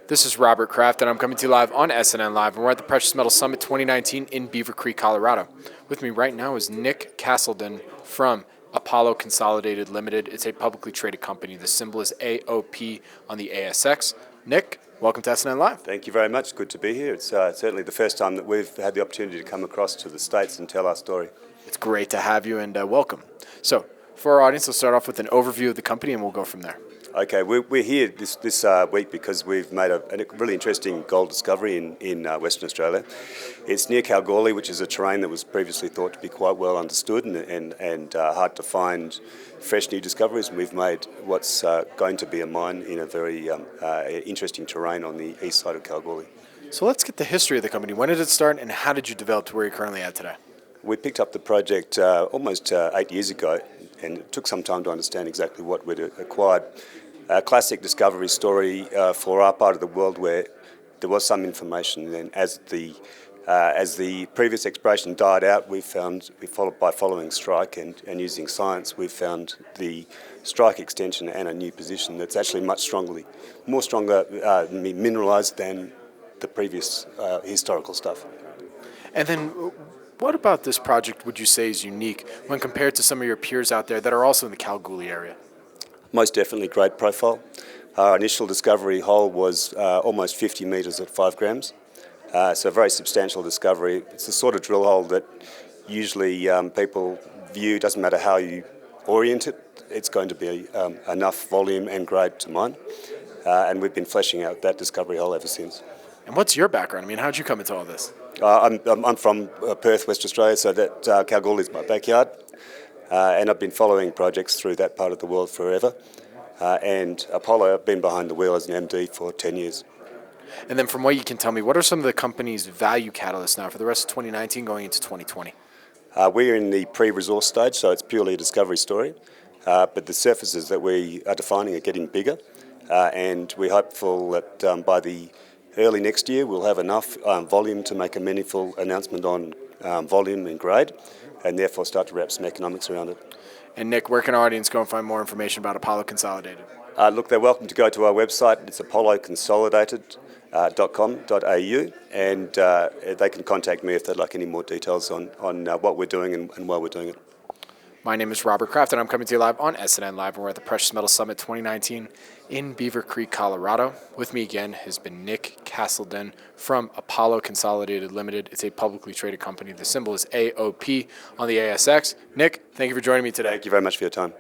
This is Robert Kraft, and I'm coming to you live on SNN.Live, and we're at the Precious Metals Summit 2019 in Beaver Creek, Colorado. With me right now is Nick Castleden from Apollo Consolidated Limited. It's a publicly traded company. The symbol is AOP on the ASX. Nick, welcome to SNN.Live. Thank you very much. Good to be here. It's certainly the first time that we've had the opportunity to come across to the States and tell our story. It's great to have you, and welcome. So, for our audience, we'll start off with an overview of the company, and we'll go from there. Okay, we're here this week because we've made a really interesting gold discovery in Western Australia. It's near Kalgoorlie, which is a terrain that was previously thought to be quite well understood and hard to find fresh new discoveries. And we've made what's going to be a mine in a very interesting terrain on the east side of Kalgoorlie. So let's get the history of the company. When did it start, and how did you develop to where you're currently at today? We picked up the project almost 8 years ago, and it took some time to understand exactly what we'd acquired. A classic discovery story for our part of the world, where there was some information, and as the previous exploration died out, by following strike and using science, we found the strike extension and a new position that's actually more stronger mineralised than the previous historical stuff. And then, what about this project would you say is unique when compared to some of your peers out there that are also in the Kalgoorlie area? Most definitely grade profile. Our initial discovery hole was almost 50 metres at 5 grams. So a very substantial discovery. It's the sort of drill hole that usually people view, doesn't matter how you orient it, it's going to be enough volume and grade to mine. And we've been fleshing out that discovery hole ever since. And what's your background? I mean, how'd you come into all this? I'm from Perth, West Australia, so that Kalgoorlie is my backyard. And I've been following projects through that part of the world forever. And Apollo, I've been behind the wheel as an MD for 10 years. And then from what you can tell me, what are some of the company's value catalysts now for the rest of 2019 going into 2020? We're in the pre-resource stage, so it's purely a discovery story. But the surfaces that we are defining are getting bigger. And we're hopeful that by the early next year we'll have enough volume to make a meaningful announcement on volume and grade, and therefore start to wrap some economics around it. And Nick, where can our audience go and find more information about Apollo Consolidated? Look, they're welcome to go to our website. It's ApolloConsolidated.com.au, and they can contact me if they'd like any more details on what we're doing and why we're doing it. My name is Robert Kraft, and I'm coming to you live on SNN.Live, and we're at the Precious Metals Summit 2019 in Beaver Creek, Colorado. With me again has been Nick Castleden from Apollo Consolidated Limited. It's a publicly traded company. The symbol is AOP on the ASX. Nick, thank you for joining me today. Thank you very much for your time.